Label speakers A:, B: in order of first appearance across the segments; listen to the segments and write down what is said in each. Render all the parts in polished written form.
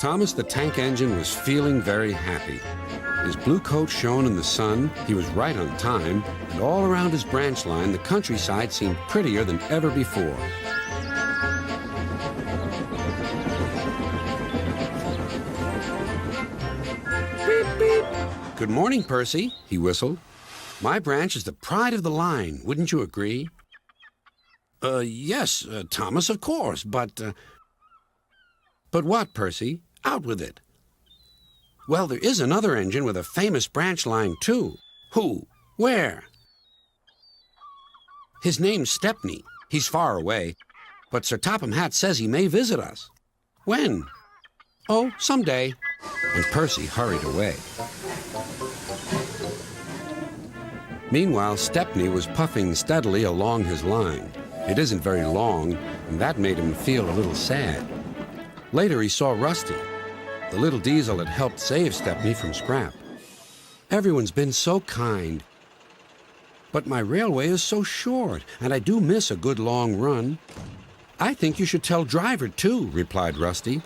A: Thomas the Tank Engine was feeling very happy. His blue coat shone in the sun, he was right on time, and all around his branch line, the countryside seemed prettier than ever before. Beep, beep. Good morning, Percy, he whistled. My branch is the pride of the line, wouldn't you agree? Yes, Thomas, of course, but... But what, Percy? Out with it. Well, there is another engine with a famous branch line, too. Who? Where? His name's Stepney. He's far away, but Sir Topham Hatt says he may visit us. When? Oh, someday. And Percy hurried away. Meanwhile, Stepney was puffing steadily along his line. It isn't very long, and that made him feel a little sad. Later, he saw Rusty. The little diesel had helped save Stepney from scrap. Everyone's been so kind. But my railway is so short, and I do miss a good long run. I think you should tell Driver, too, replied Rusty.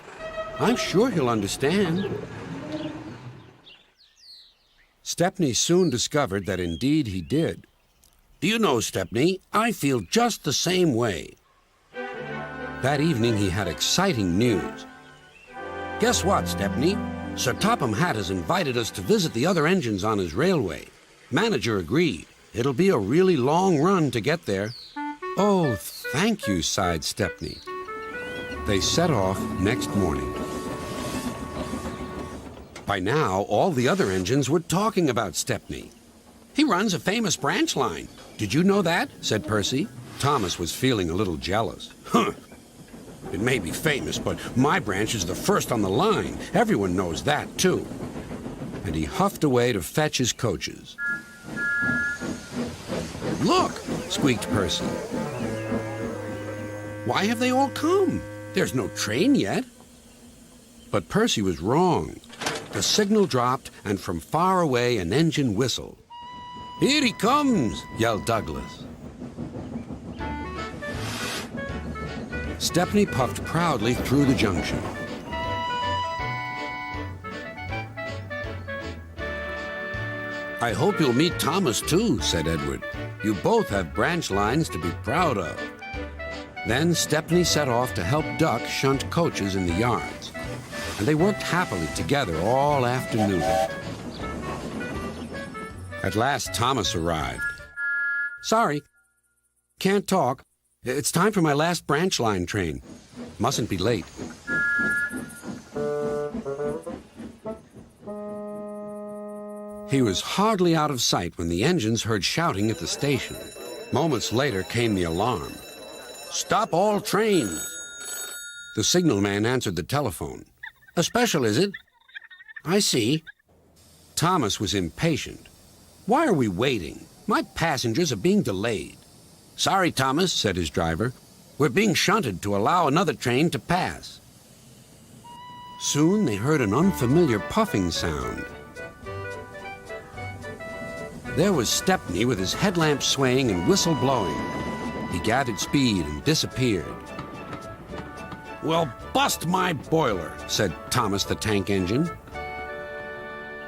A: I'm sure he'll understand. Stepney soon discovered that indeed he did. Do you know, Stepney, I feel just the same way. That evening he had exciting news. Guess what, Stepney? Sir Topham Hatt has invited us to visit the other engines on his railway. Manager agreed. It'll be a really long run to get there. Oh, thank you, sighed Stepney. They set off next morning. By now, all the other engines were talking about Stepney. He runs a famous branch line. Did you know that? Said Percy. Thomas was feeling a little jealous. Huh. It may be famous, but my branch is the first on the line. Everyone knows that, too. And he huffed away to fetch his coaches. Look, squeaked Percy. Why have they all come? There's no train yet. But Percy was wrong. The signal dropped, and from far away an engine whistled. Here he comes, yelled Douglas. Stepney puffed proudly through the junction. I hope you'll meet Thomas, too, said Edward. You both have branch lines to be proud of. Then Stepney set off to help Duck shunt coaches in the yards, and they worked happily together all afternoon. At last, Thomas arrived. Sorry, can't talk. It's time for my last branch line train. Mustn't be late. He was hardly out of sight when the engines heard shouting at the station. Moments later came the alarm. Stop all trains! The signalman answered the telephone. A special, is it? I see. Thomas was impatient. Why are we waiting? My passengers are being delayed. Sorry, Thomas, said his driver. We're being shunted to allow another train to pass. Soon they heard an unfamiliar puffing sound. There was Stepney with his headlamp swaying and whistle blowing. He gathered speed and disappeared. Well, bust my boiler, said Thomas the Tank Engine.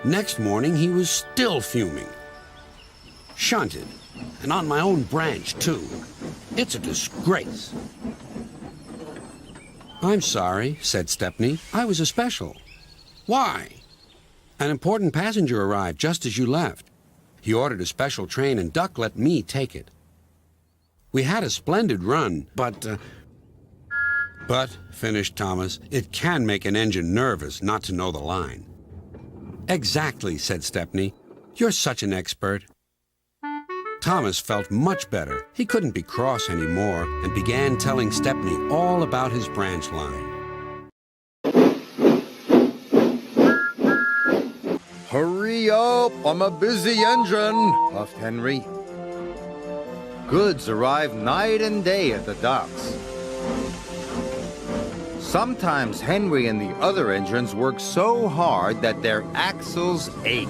A: Next morning he was still fuming. Shunted, and on my own branch, too. It's a disgrace. I'm sorry, said Stepney. I was a special. Why? An important passenger arrived just as you left. He ordered a special train, and Duck let me take it. We had a splendid run, but, finished Thomas, it can make an engine nervous not to know the line. Exactly, said Stepney. You're such an expert. Thomas felt much better. He couldn't be cross anymore and began telling Stepney all about his branch line.
B: Hurry up! I'm a busy engine, puffed Henry. Goods arrive night and day at the docks. Sometimes Henry and the other engines work so hard that their axles ache.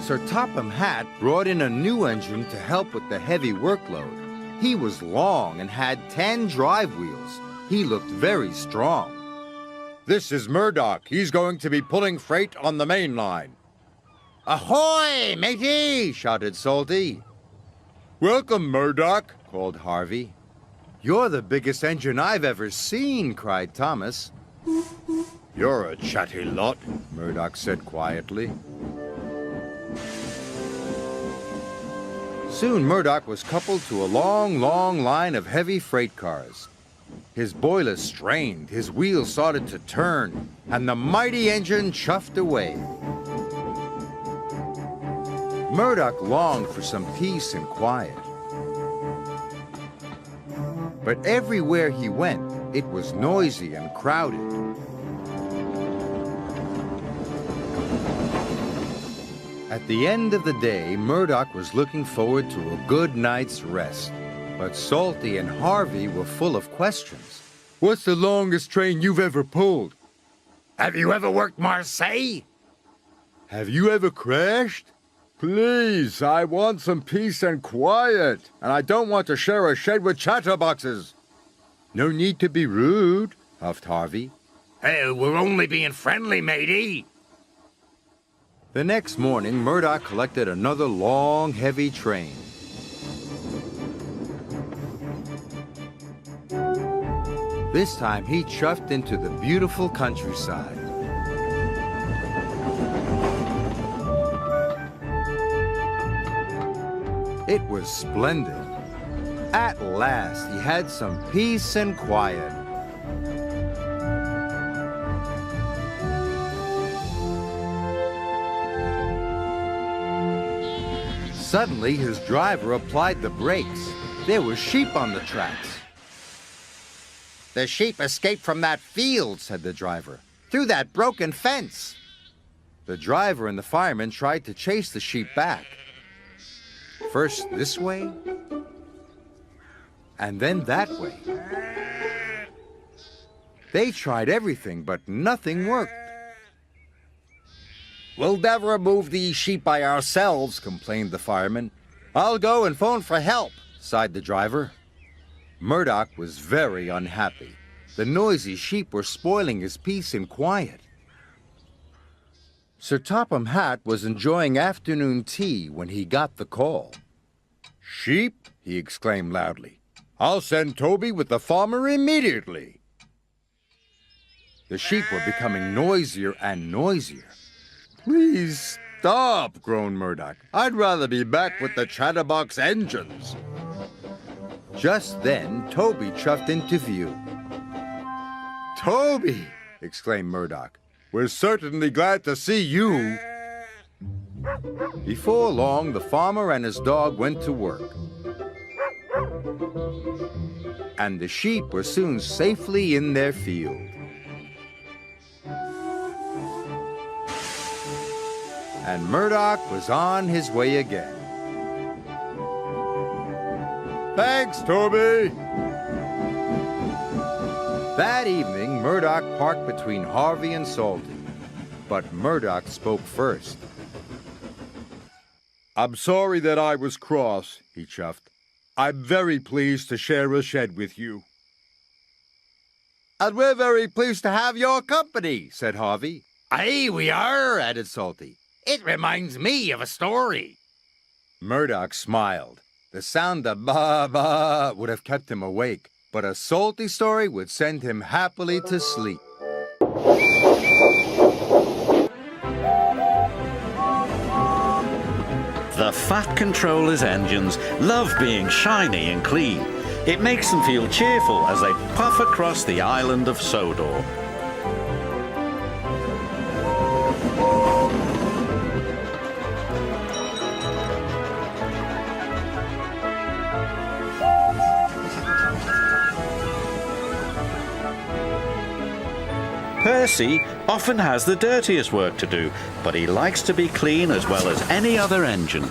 B: Sir Topham Hatt brought in a new engine to help with the heavy workload. He was long and had 10 drive wheels. He looked very strong.
C: This is Murdoch. He's going to be pulling freight on the main line.
B: "Ahoy, matey!" shouted Salty.
C: Welcome, Murdoch,
B: called Harvey. "You're the biggest engine I've ever seen," cried Thomas.
C: You're a chatty lot,
B: Murdoch said quietly. Soon Murdoch was coupled to a long, long line of heavy freight cars. His boiler strained, his wheels started to turn, and the mighty engine chuffed away. Murdoch longed for some peace and quiet. But everywhere he went, it was noisy and crowded. At the end of the day, Murdoch was looking forward to a good night's rest. But Salty and Harvey were full of questions.
C: What's the longest train you've ever pulled?
B: Have you ever worked Marseille?
C: Have you ever crashed? Please, I want some peace and quiet, and I don't want to share a shed with chatterboxes.
B: No need to be rude, huffed Harvey.
D: Hey, we're only being friendly, matey.
B: The next morning, Murdoch collected another long, heavy train. This time, he chuffed into the beautiful countryside. It was splendid. At last, he had some peace and quiet. Suddenly, his driver applied the brakes. There were sheep on the tracks. "The sheep escaped from that field," said the driver, "through that broken fence." The driver and the fireman tried to chase the sheep back. First this way, and then that way. They tried everything, but nothing worked. "We'll never move these sheep by ourselves," complained the fireman. "I'll go and phone for help," sighed the driver. Murdoch was very unhappy. The noisy sheep were spoiling his peace and quiet. Sir Topham Hatt was enjoying afternoon tea when he got the call.
C: Sheep? He exclaimed loudly. I'll send Toby with the farmer immediately.
B: The sheep were becoming noisier and noisier.
C: Please stop, groaned Murdoch. I'd rather be back with the chatterbox engines.
B: Just then, Toby chuffed into view.
C: Toby, exclaimed Murdoch. We're certainly glad to see you.
B: Before long, the farmer and his dog went to work. And the sheep were soon safely in their field. And Murdoch was on his way again.
C: Thanks, Toby.
B: That evening, Murdoch parked between Harvey and Salty. But Murdoch spoke first.
C: I'm sorry that I was cross, he chuffed. I'm very pleased to share a shed with you.
B: And we're very pleased to have your company, said Harvey.
D: Aye, we are,
B: added Salty.
D: It reminds me of a story.
B: Murdoch smiled. The sound of ba-ba would have kept him awake, but a salty story would send him happily to sleep.
E: The Fat Controller's engines love being shiny and clean. It makes them feel cheerful as they puff across the island of Sodor. Percy often has the dirtiest work to do, but he likes to be clean as well as any other engine.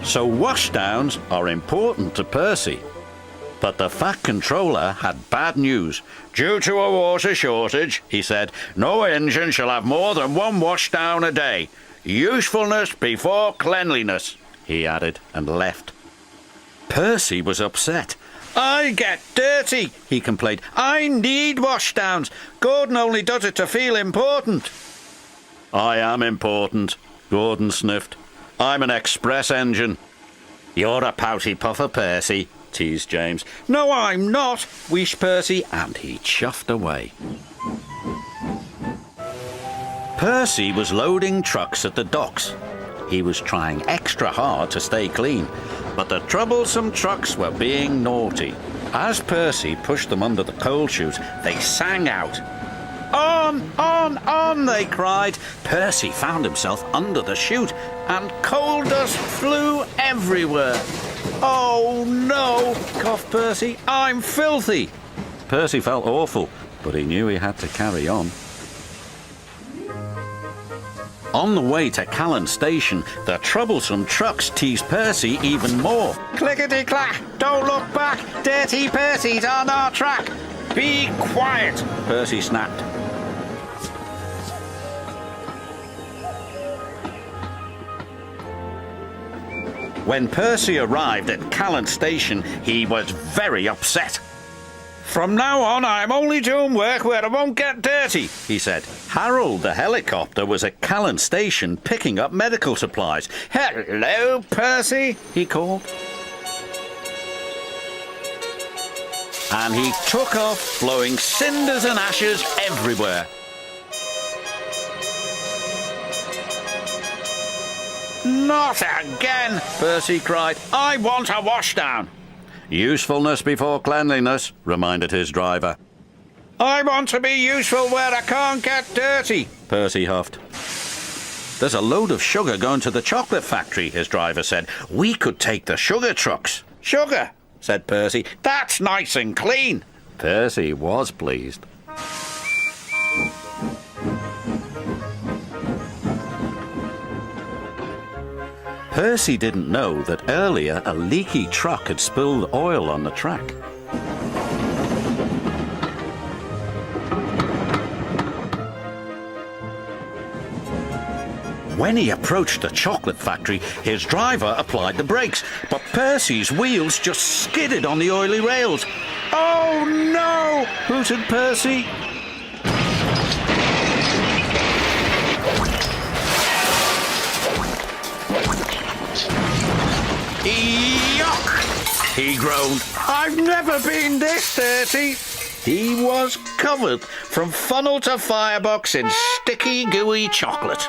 E: So washdowns are important to Percy. But the Fat Controller had bad news. Due to a water shortage, he said, no engine shall have more than one washdown a day. Usefulness before cleanliness, he added, and left. Percy was upset. I get dirty, he complained. I need washdowns. Gordon only does it to feel important. I am important, Gordon sniffed. I'm an express engine. You're a pouty puffer, Percy, teased James. No, I'm not, wheezed Percy, and he chuffed away. Percy was loading trucks at the docks. He was trying extra hard to stay clean, but the troublesome trucks were being naughty. As Percy pushed them under the coal chute, they sang out. On, they cried. Percy found himself under the chute, and coal dust flew everywhere. Oh, no, coughed Percy. I'm filthy. Percy felt awful, but he knew he had to carry on. On the way to Callan Station, the troublesome trucks teased Percy even more. Clickety-clack! Don't look back! Dirty Percy's on our track! Be quiet! Percy snapped. When Percy arrived at Callan Station, he was very upset. From now on, I'm only doing work where I won't get dirty, he said. Harold the helicopter was at Callan Station picking up medical supplies. Hello, Percy, he called. And he took off, blowing cinders and ashes everywhere. Not again, Percy cried. I want a washdown. Usefulness before cleanliness, reminded his driver. I want to be useful where I can't get dirty, Percy huffed. There's a load of sugar going to the chocolate factory, his driver said. We could take the sugar trucks. Sugar, said Percy. That's nice and clean. Percy was pleased. Percy didn't know that earlier a leaky truck had spilled oil on the track. When he approached the chocolate factory, his driver applied the brakes, but Percy's wheels just skidded on the oily rails. Oh no! hooted Percy. Yuck! He groaned. I've never been this dirty. He was covered from funnel to firebox in sticky, gooey chocolate.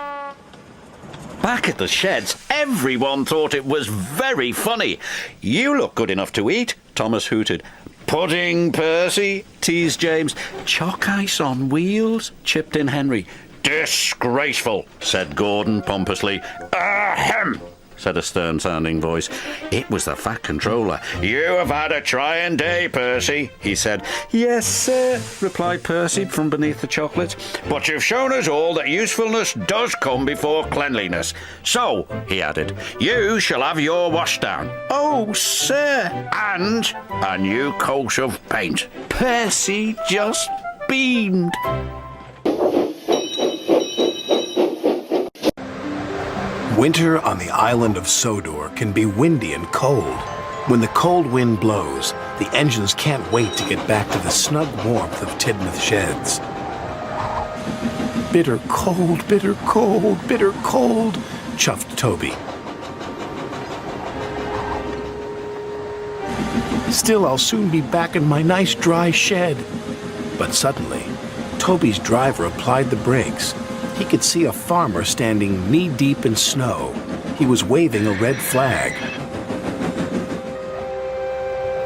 E: Back at the sheds, everyone thought it was very funny. You look good enough to eat, Thomas hooted. Pudding, Percy, teased James. Chalk ice on wheels, chipped in Henry. Disgraceful, said Gordon pompously. Ahem, said a stern-sounding voice. It was the Fat Controller. You have had a trying day, Percy, he said. Yes, sir, replied Percy from beneath the chocolate. But you've shown us all that usefulness does come before cleanliness. So, he added, you shall have your washdown. Oh, sir. And a new coat of paint. Percy just beamed.
F: Winter on the island of Sodor can be windy and cold. When the cold wind blows, the engines can't wait to get back to the snug warmth of Tidmouth sheds. Bitter cold, bitter cold, bitter cold, chuffed Toby. Still, I'll soon be back in my nice dry shed. But suddenly, Toby's driver applied the brakes. He could see a farmer standing knee-deep in snow. He was waving a red flag.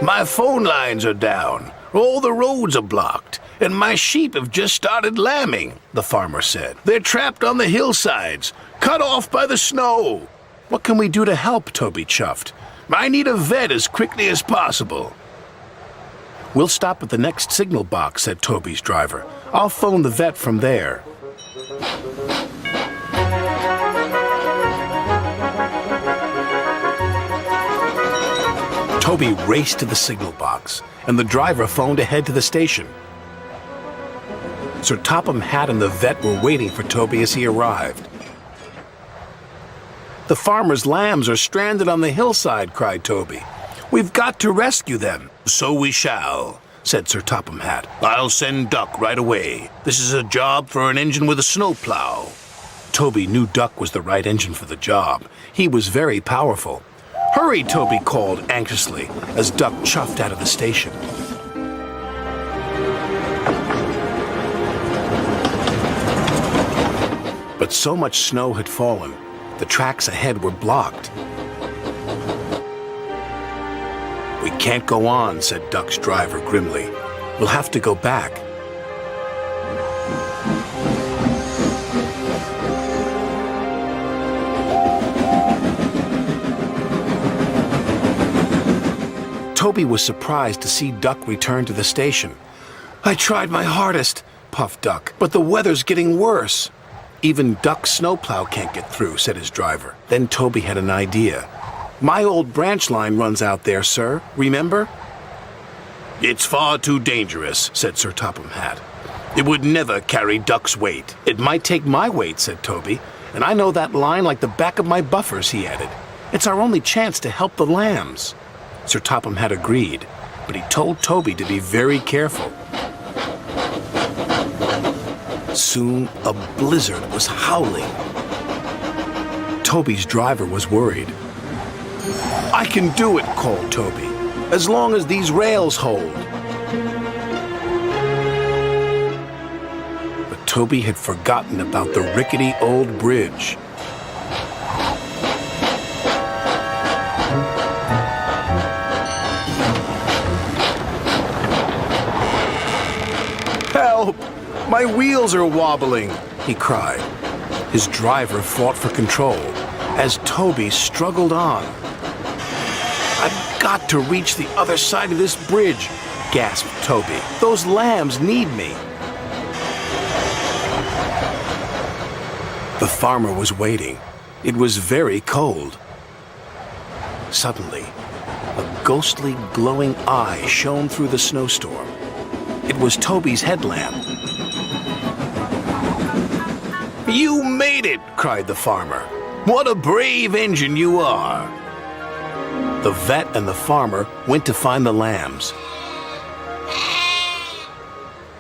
F: My phone lines are down. All the roads are blocked. And my sheep have just started lambing, the farmer said. They're trapped on the hillsides, cut off by the snow. What can we do to help? Toby chuffed. I need a vet as quickly as possible. We'll stop at the next signal box, said Toby's driver. I'll phone the vet from there. Toby raced to the signal box, and the driver phoned ahead to the station. Sir Topham Hatt and the vet were waiting for Toby as he arrived. The farmer's lambs are stranded on the hillside, cried Toby. We've got to rescue them. So we shall, said Sir Topham Hatt. I'll send Duck right away. This is a job for an engine with a snowplow. Toby knew Duck was the right engine for the job. He was very powerful. Hurry, Toby called anxiously as Duck chuffed out of the station. But so much snow had fallen, the tracks ahead were blocked. We can't go on, said Duck's driver grimly. We'll have to go back. Toby was surprised to see Duck return to the station. I tried my hardest, puffed Duck, but the weather's getting worse. Even Duck's snowplow can't get through, said his driver. Then Toby had an idea. My old branch line runs out there, sir. Remember? It's far too dangerous, said Sir Topham Hatt. It would never carry Duck's weight. It might take my weight, said Toby. And I know that line like the back of my buffers, he added. It's our only chance to help the lambs. Sir Topham Hatt agreed, but he told Toby to be very careful. Soon, a blizzard was howling. Toby's driver was worried. I can do it, called Toby, as long as these rails hold. But Toby had forgotten about the rickety old bridge. Help! My wheels are wobbling, he cried. His driver fought for control as Toby struggled on. I've got to reach the other side of this bridge, gasped Toby. Those lambs need me. The farmer was waiting. It was very cold. Suddenly, a ghostly glowing eye shone through the snowstorm. It was Toby's headlamp. You made it, cried the farmer. What a brave engine you are. The vet and the farmer went to find the lambs.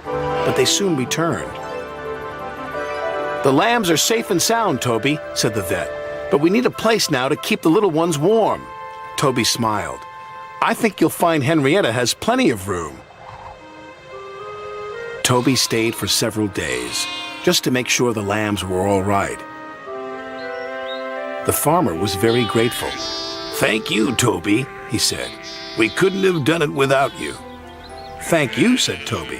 F: But they soon returned. The lambs are safe and sound, Toby, said the vet. But we need a place now to keep the little ones warm. Toby smiled. I think you'll find Henrietta has plenty of room. Toby stayed for several days, just to make sure the lambs were all right. The farmer was very grateful. Thank you, Toby, he said. We couldn't have done it without you. Thank you, said Toby.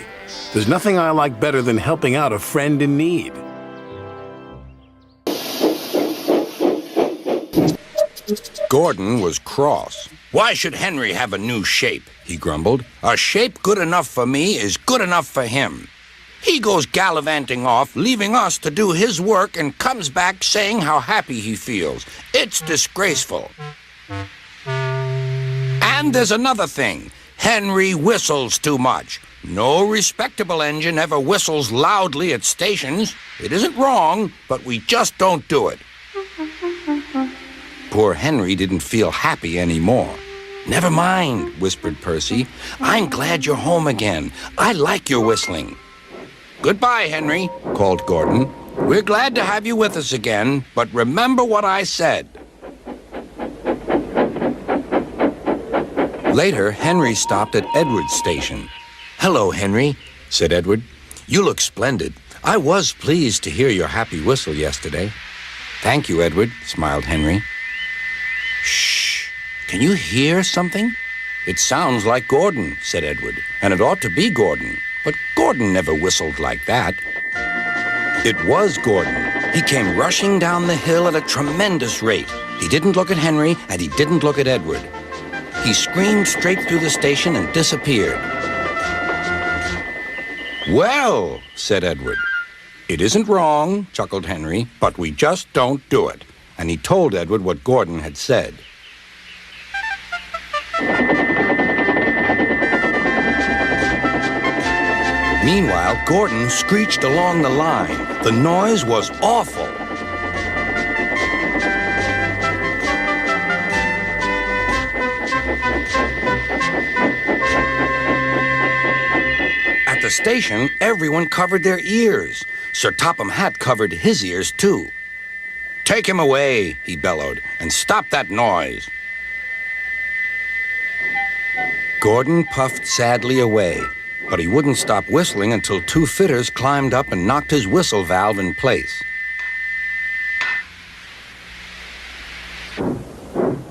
F: There's nothing I like better than helping out a friend in need.
G: Gordon was cross. Why should Henry have a new shape? He grumbled. A shape good enough for me is good enough for him. He goes gallivanting off, leaving us to do his work, and comes back saying how happy he feels. It's disgraceful. And there's another thing. Henry whistles too much. No respectable engine ever whistles loudly at stations. It isn't wrong, but we just don't do it. Poor Henry didn't feel happy anymore. Never mind, whispered Percy. I'm glad you're home again. I like your whistling. Goodbye, Henry, called Gordon. We're glad to have you with us again, but remember what I said. Later, Henry stopped at Edward's station. Hello, Henry, said Edward. You look splendid. I was pleased to hear your happy whistle yesterday. Thank you, Edward, smiled Henry. Shh! Can you hear something? It sounds like Gordon, said Edward, and it ought to be Gordon. But Gordon never whistled like that. It was Gordon. He came rushing down the hill at a tremendous rate. He didn't look at Henry, and he didn't look at Edward. He screamed straight through the station and disappeared. Well, said Edward. It isn't wrong, chuckled Henry, but we just don't do it. And he told Edward what Gordon had said. Meanwhile, Gordon screeched along the line. The noise was awful. station, everyone covered their ears. Sir Topham Hatt covered his ears, too. "Take him away," he bellowed, "and stop that noise." Gordon puffed sadly away, but he wouldn't stop whistling until two fitters climbed up and knocked his whistle valve in place.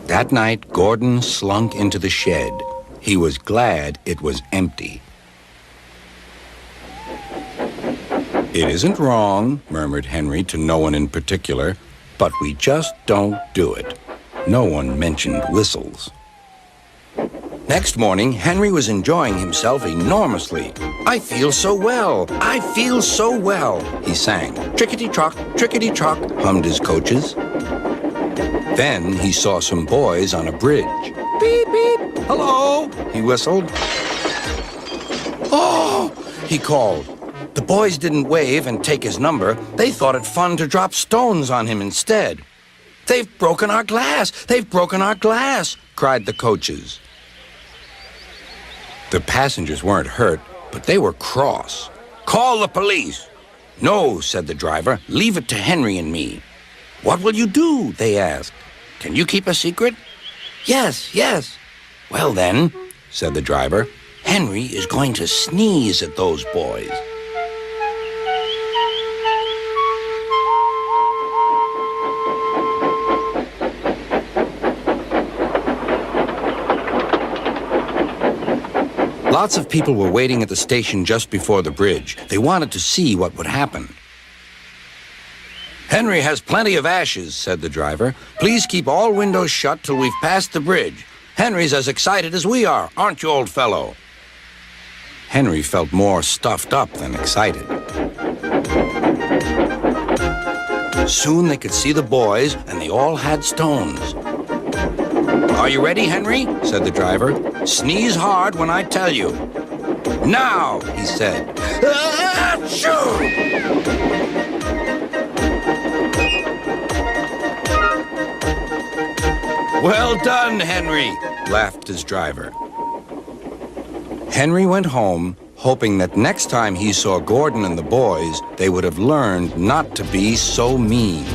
G: That night, Gordon slunk into the shed. He was glad it was empty. "It isn't wrong," murmured Henry to no one in particular, "but we just don't do it." No one mentioned whistles. Next morning, Henry was enjoying himself enormously. "I feel so well, I feel so well," he sang. "Trickety-trock, trickety-trock," hummed his coaches. Then he saw some boys on a bridge. "Beep, beep, hello," he whistled. "Oh," he called. The boys didn't wave and take his number. They thought it fun to drop stones on him instead. "They've broken our glass! They've broken our glass!" cried the coaches. The passengers weren't hurt, but they were cross. "Call the police." "No," said the driver. "Leave it to Henry and me." "What will you do?" they asked. "Can you keep a secret?" "Yes, yes." "Well then," said the driver, "Henry is going to sneeze at those boys." Lots of people were waiting at the station just before the bridge. They wanted to see what would happen. "Henry has plenty of ashes," said the driver. "Please keep all windows shut till we've passed the bridge. Henry's as excited as we are, aren't you, old fellow?" Henry felt more stuffed up than excited. Soon they could see the boys, and they all had stones. "Are you ready, Henry?" said the driver. "Sneeze hard when I tell you." "Now," he said. Achoo! "Well done, Henry," laughed his driver. Henry went home, hoping that next time he saw Gordon and the boys, they would have learned not to be so mean.